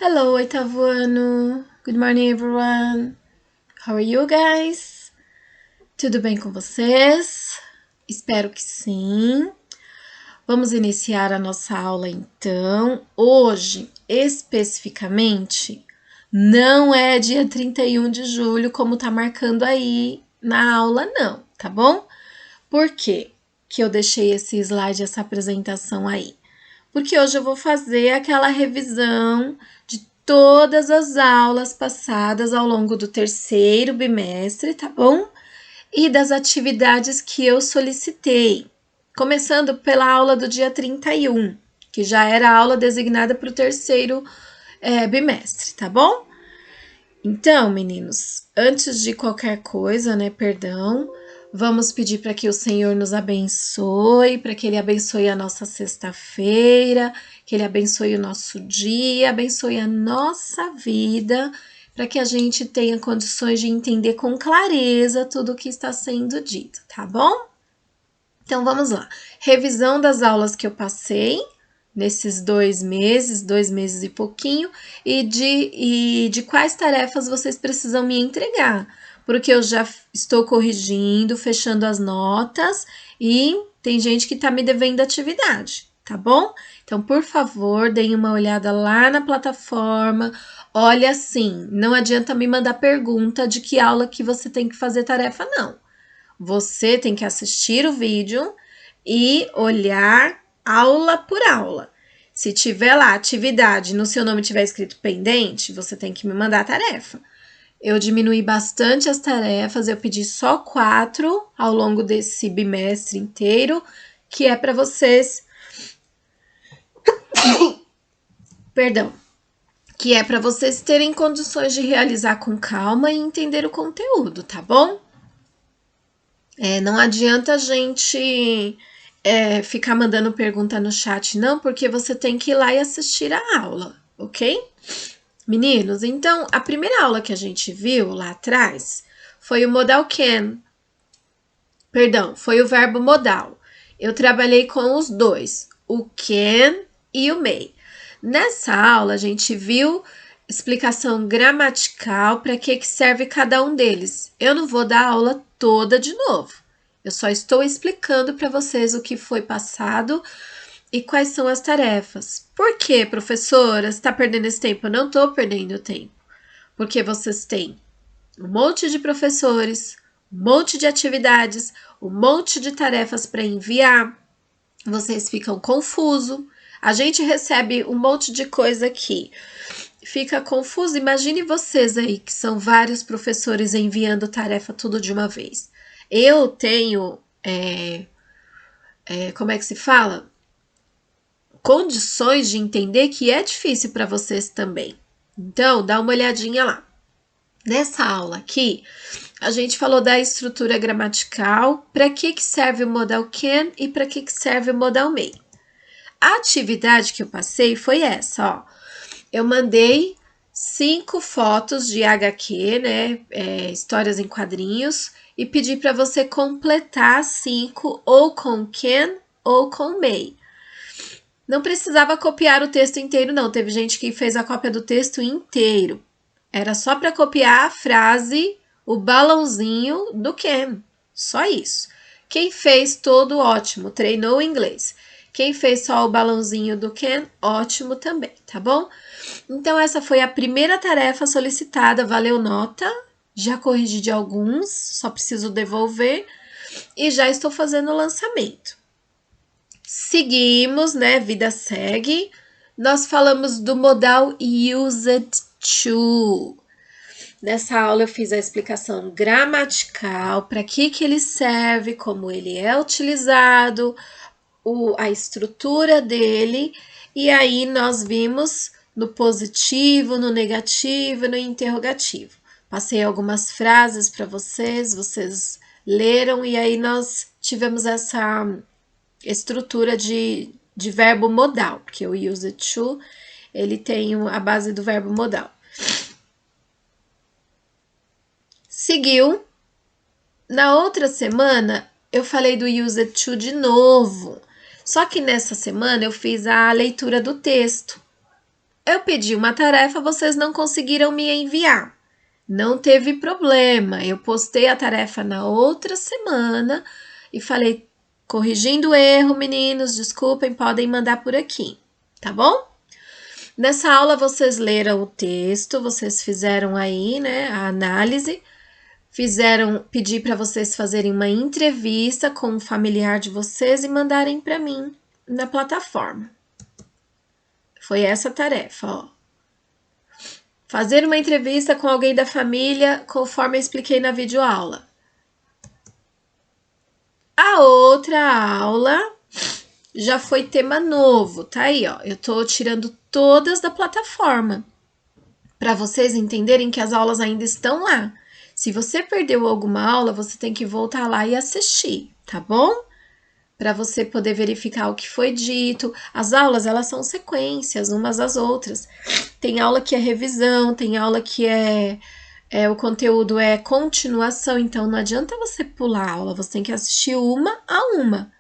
Hello, oitavo ano. Good morning, everyone. How are you guys? Tudo bem com vocês? Espero que sim. Vamos iniciar a nossa aula então. Hoje, especificamente, não é dia 31 de julho, como tá marcando aí na aula, não, tá bom? Por quê que eu deixei esse slide, essa apresentação aí? Porque hoje eu vou fazer aquela revisão de todas as aulas passadas ao longo do terceiro bimestre, tá bom? E das atividades que eu solicitei. Começando pela aula do dia 31, que já era a aula designada para o terceiro bimestre, tá bom? Então, meninos, antes de qualquer coisa, né, perdão, vamos pedir para que o Senhor nos abençoe, para que Ele abençoe a nossa sexta-feira, que Ele abençoe o nosso dia, abençoe a nossa vida, para que a gente tenha condições de entender com clareza tudo o que está sendo dito, tá bom? Então vamos lá. Revisão das aulas que eu passei nesses 2 meses e pouquinho, e de quais tarefas vocês precisam me entregar, porque eu já estou corrigindo, fechando as notas e tem gente que está me devendo atividade, tá bom? Então, por favor, deem uma olhada lá na plataforma. Olha assim, não adianta me mandar pergunta de que aula que você tem que fazer tarefa, não. Você tem que assistir o vídeo e olhar aula por aula. Se tiver lá atividade, no seu nome tiver escrito pendente, você tem que me mandar a tarefa. Eu diminuí bastante as tarefas, eu pedi só 4 ao longo desse bimestre inteiro, que é para vocês. Perdão. Que é para vocês terem condições de realizar com calma e entender o conteúdo, tá bom? Não adianta a gente ficar mandando pergunta no chat, não, porque você tem que ir lá e assistir a aula, ok? Meninos, então a primeira aula que a gente viu lá atrás foi o modal can. Perdão, foi o verbo modal. Eu trabalhei com os dois, o can e o may. Nessa aula a gente viu explicação gramatical para que serve cada um deles. Eu não vou dar a aula toda de novo. Eu só estou explicando para vocês o que foi passado e quais são as tarefas. Por que, professora, você está perdendo esse tempo? Eu não estou perdendo tempo. Porque vocês têm um monte de professores, um monte de atividades, um monte de tarefas para enviar. Vocês ficam confusos. A gente recebe um monte de coisa aqui. Fica confuso. Imagine vocês aí, que são vários professores enviando tarefa tudo de uma vez. Eu tenho, como é que se fala? Condições de entender que é difícil para vocês também. Então, dá uma olhadinha lá. Nessa aula aqui, a gente falou da estrutura gramatical, para que serve o modal can e para que serve o modal may. A atividade que eu passei foi essa, ó. Eu mandei 5 fotos de HQ, né, histórias em quadrinhos, e pedi para você completar 5 ou com can ou com may. Não precisava copiar o texto inteiro, não. Teve gente que fez a cópia do texto inteiro. Era só para copiar a frase, o balãozinho do can. Só isso. Quem fez todo ótimo, treinou o inglês. Quem fez só o balãozinho do can, ótimo também, tá bom? Então, essa foi a primeira tarefa solicitada, valeu nota. Já corrigi de alguns, só preciso devolver. E já estou fazendo o lançamento. Seguimos, né? Vida segue. Nós falamos do modal used to. Nessa aula eu fiz a explicação gramatical, para que ele serve, como ele é utilizado, a estrutura dele, e aí nós vimos no positivo, no negativo e no interrogativo. Passei algumas frases para vocês leram, e aí nós tivemos essa estrutura de verbo modal, porque o used to, ele tem a base do verbo modal. Seguiu. Na outra semana, eu falei do used to de novo. Só que nessa semana eu fiz a leitura do texto. Eu pedi uma tarefa, vocês não conseguiram me enviar. Não teve problema. Eu postei a tarefa na outra semana e falei, corrigindo o erro, meninos, desculpem, podem mandar por aqui, tá bom? Nessa aula vocês leram o texto, vocês fizeram aí, né, a análise, pedi para vocês fazerem uma entrevista com um familiar de vocês e mandarem para mim na plataforma. Foi essa a tarefa, ó. Fazer uma entrevista com alguém da família, conforme eu expliquei na videoaula. A outra aula já foi tema novo, tá aí, ó. Eu tô tirando todas da plataforma para vocês entenderem que as aulas ainda estão lá. Se você perdeu alguma aula, você tem que voltar lá e assistir, tá bom? Para você poder verificar o que foi dito. As aulas, elas são sequências umas às outras. Tem aula que é revisão, tem aula que o conteúdo é continuação, então não adianta você pular a aula, você tem que assistir uma a uma.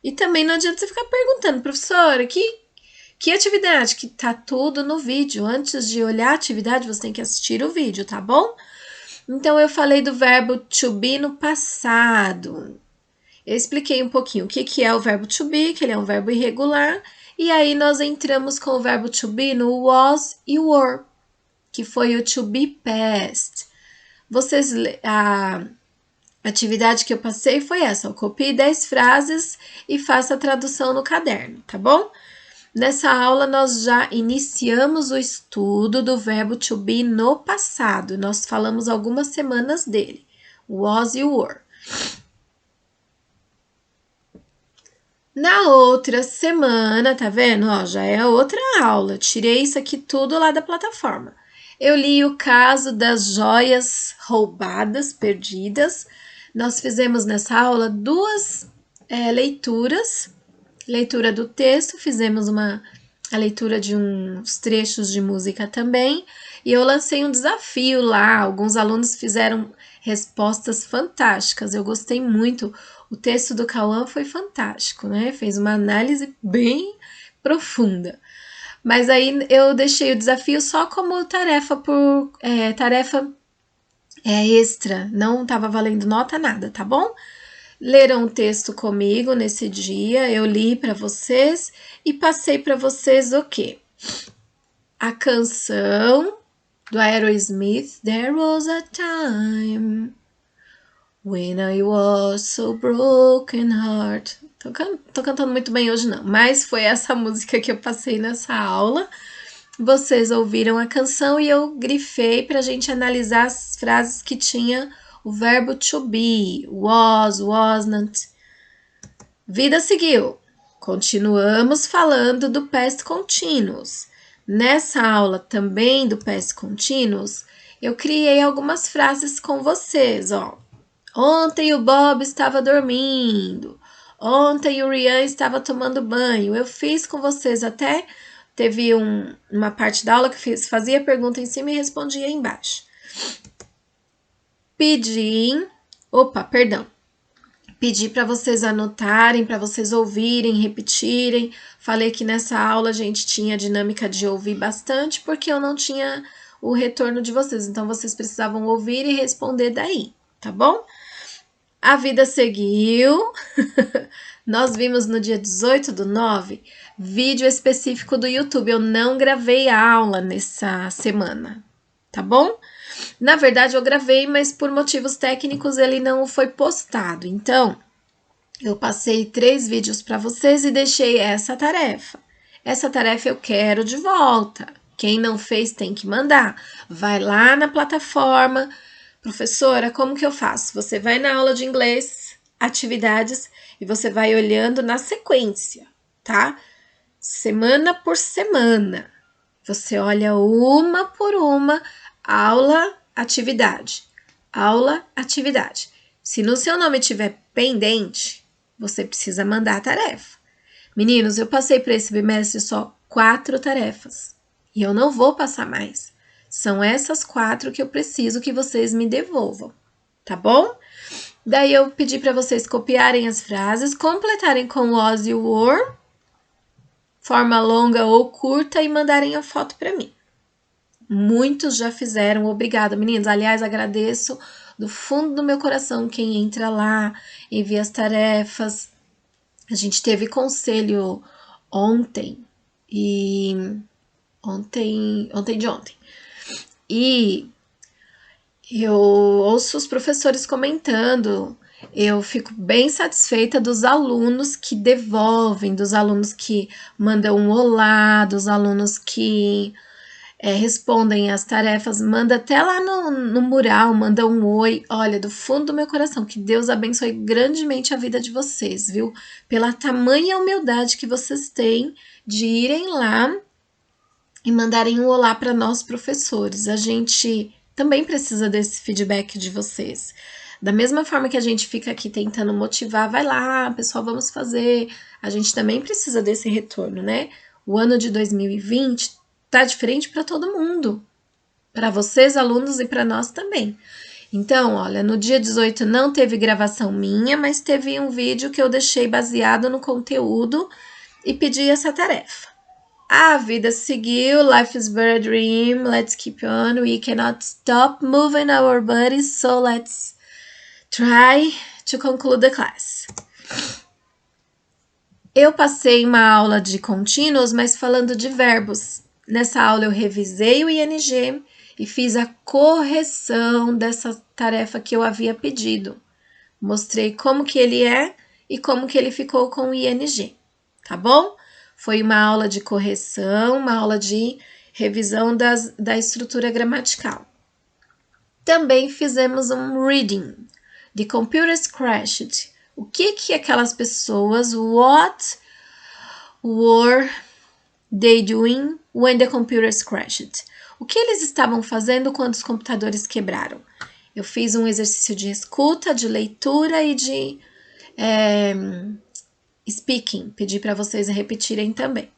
E também não adianta você ficar perguntando, professora, que atividade? Que tá tudo no vídeo. Antes de olhar a atividade, você tem que assistir o vídeo, tá bom? Então, eu falei do verbo to be no passado. Eu expliquei um pouquinho o que é o verbo to be, que ele é um verbo irregular. E aí, nós entramos com o verbo to be no was e were, que foi o to be past. A atividade que eu passei foi essa. Eu copie 10 frases e faça a tradução no caderno, tá bom? Nessa aula, nós já iniciamos o estudo do verbo to be no passado. Nós falamos algumas semanas dele. Was e were. Na outra semana, tá vendo? Ó, já é outra aula. Tirei isso aqui tudo lá da plataforma. Eu li o caso das joias roubadas, perdidas. Nós fizemos nessa aula duas leituras. Leitura do texto, fizemos a leitura de uns trechos de música também. E eu lancei um desafio lá. Alguns alunos fizeram respostas fantásticas. Eu gostei muito. O texto do Cauã foi fantástico, né? Fez uma análise bem profunda. Mas aí eu deixei o desafio só como tarefa extra. Não estava valendo nota nada, tá bom? Leram o texto comigo nesse dia, eu li para vocês e passei para vocês o quê? A canção do Aerosmith, There Was a Time When I Was So Broken Heart. Tô cantando muito bem hoje não, mas foi essa música que eu passei nessa aula. Vocês ouviram a canção e eu grifei pra gente analisar as frases que tinha o verbo to be, was, wasn't. Vida seguiu. Continuamos falando do past continuous. Nessa aula também do past continuous, eu criei algumas frases com vocês, ó. Ontem o Bob estava dormindo. Ontem o Ryan estava tomando banho. Eu fiz com vocês até... Teve uma parte da aula que fazia pergunta em cima e respondia embaixo. Pedi para vocês anotarem, para vocês ouvirem, repetirem. Falei que nessa aula a gente tinha a dinâmica de ouvir bastante, porque eu não tinha o retorno de vocês. Então, vocês precisavam ouvir e responder daí, tá bom? A vida seguiu. Nós vimos no dia 18/9 vídeo específico do YouTube. Eu não gravei a aula nessa semana, tá bom? Na verdade, eu gravei, mas por motivos técnicos ele não foi postado. Então, eu passei 3 vídeos para vocês e deixei essa tarefa. Essa tarefa eu quero de volta. Quem não fez tem que mandar. Vai lá na plataforma. Professora, como que eu faço? Você vai na aula de inglês, atividades, e você vai olhando na sequência, tá? Semana por semana. Você olha uma por uma, aula, atividade. Aula, atividade. Se no seu nome tiver pendente, você precisa mandar a tarefa. Meninos, eu passei para esse bimestre só 4 tarefas. E eu não vou passar mais. São essas 4 que eu preciso que vocês me devolvam, tá bom? Daí eu pedi para vocês copiarem as frases, completarem com was e were. forma longa ou curta e mandarem a foto para mim. Muitos já fizeram, obrigada, meninas. Aliás, agradeço do fundo do meu coração quem entra lá, envia as tarefas. A gente teve conselho ontem de ontem. E eu ouço os professores comentando, eu fico bem satisfeita dos alunos que devolvem, dos alunos que mandam um olá, dos alunos que respondem as tarefas, manda até lá no mural, manda um oi. Olha, do fundo do meu coração, que Deus abençoe grandemente a vida de vocês, viu? Pela tamanha humildade que vocês têm de irem lá e mandarem um olá para nós, professores. A gente também precisa desse feedback de vocês. Da mesma forma que a gente fica aqui tentando motivar, vai lá, pessoal, vamos fazer. A gente também precisa desse retorno, né? O ano de 2020 tá diferente para todo mundo. Para vocês, alunos, e para nós também. Então, olha, no dia 18 não teve gravação minha, mas teve um vídeo que eu deixei baseado no conteúdo e pedi essa tarefa. A vida seguiu, life is but a dream, let's keep on, we cannot stop moving our bodies, so let's try to conclude the class. Eu passei uma aula de contínuos, mas falando de verbos. Nessa aula eu revisei o ING e fiz a correção dessa tarefa que eu havia pedido. Mostrei como que ele é e como que ele ficou com o ING, tá bom? Foi uma aula de correção, uma aula de revisão da estrutura gramatical. Também fizemos um reading. The computers crashed. O que aquelas pessoas, what were they doing when the computers crashed? O que eles estavam fazendo quando os computadores quebraram? Eu fiz um exercício de escuta, de leitura e de speaking. Pedi para vocês repetirem também.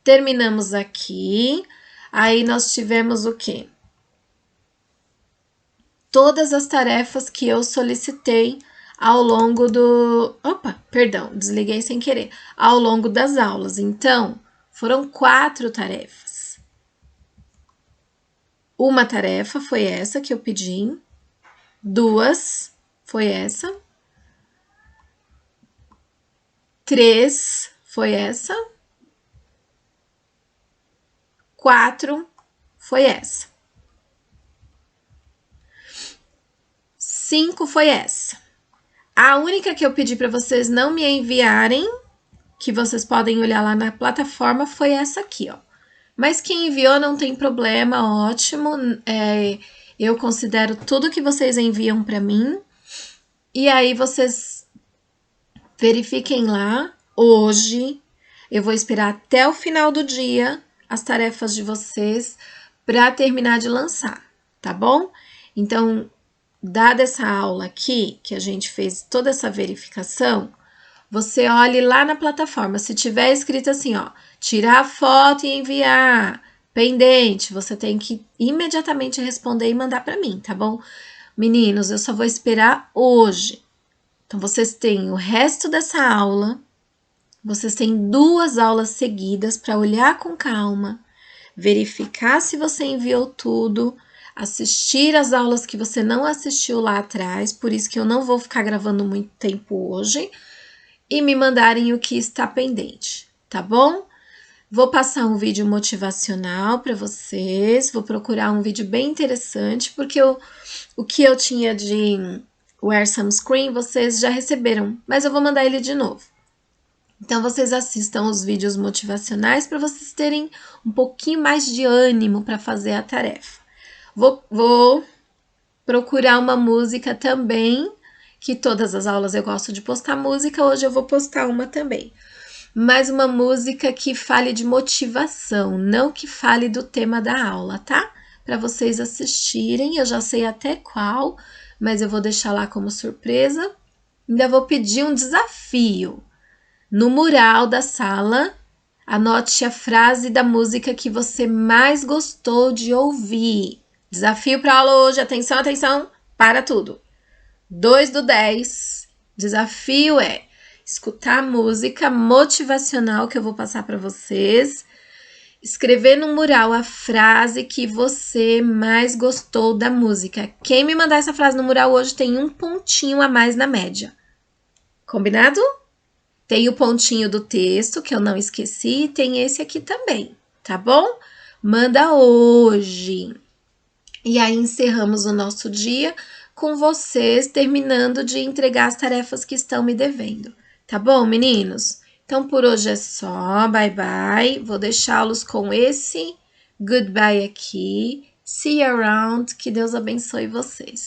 Terminamos aqui. Aí nós tivemos o quê? Todas as tarefas que eu solicitei ao longo do... desliguei sem querer. Ao longo das aulas. Então, foram 4 tarefas. Uma tarefa foi essa que eu pedi. 2 foi essa. 3 foi essa. 4 foi essa. 5 foi essa. A única que eu pedi para vocês não me enviarem, que vocês podem olhar lá na plataforma, foi essa aqui, ó. Mas quem enviou não tem problema, ótimo. Eu considero tudo que vocês enviam para mim. E aí vocês verifiquem lá. Hoje eu vou esperar até o final do dia as tarefas de vocês para terminar de lançar, tá bom? Então, dada essa aula aqui, que a gente fez toda essa verificação, você olhe lá na plataforma. Se tiver escrito assim, ó, tirar foto e enviar, pendente, você tem que imediatamente responder e mandar para mim, tá bom? Meninos, eu só vou esperar hoje. Então, vocês têm o resto dessa aula, vocês têm 2 aulas seguidas para olhar com calma, verificar se você enviou tudo, assistir as aulas que você não assistiu lá atrás, por isso que eu não vou ficar gravando muito tempo hoje, e me mandarem o que está pendente, tá bom? Vou passar um vídeo motivacional para vocês, vou procurar um vídeo bem interessante, porque o que eu tinha de Wear Some Screen vocês já receberam, mas eu vou mandar ele de novo. Então, vocês assistam os vídeos motivacionais para vocês terem um pouquinho mais de ânimo para fazer a tarefa. Vou procurar uma música também, que todas as aulas eu gosto de postar música, hoje eu vou postar uma também. Mas uma música que fale de motivação, não que fale do tema da aula, tá? Para vocês assistirem, eu já sei até qual, mas eu vou deixar lá como surpresa. Ainda vou pedir um desafio. No mural da sala, anote a frase da música que você mais gostou de ouvir. Desafio para aula hoje, atenção, atenção, para tudo. 2 do 10, desafio é escutar a música motivacional que eu vou passar para vocês, escrever no mural a frase que você mais gostou da música. Quem me mandar essa frase no mural hoje tem um pontinho a mais na média. Combinado? Tem o pontinho do texto, que eu não esqueci, e tem esse aqui também, tá bom? Manda hoje. E aí encerramos o nosso dia com vocês terminando de entregar as tarefas que estão me devendo. Tá bom, meninos? Então, por hoje é só. Bye, bye. Vou deixá-los com esse goodbye aqui. See you around. Que Deus abençoe vocês.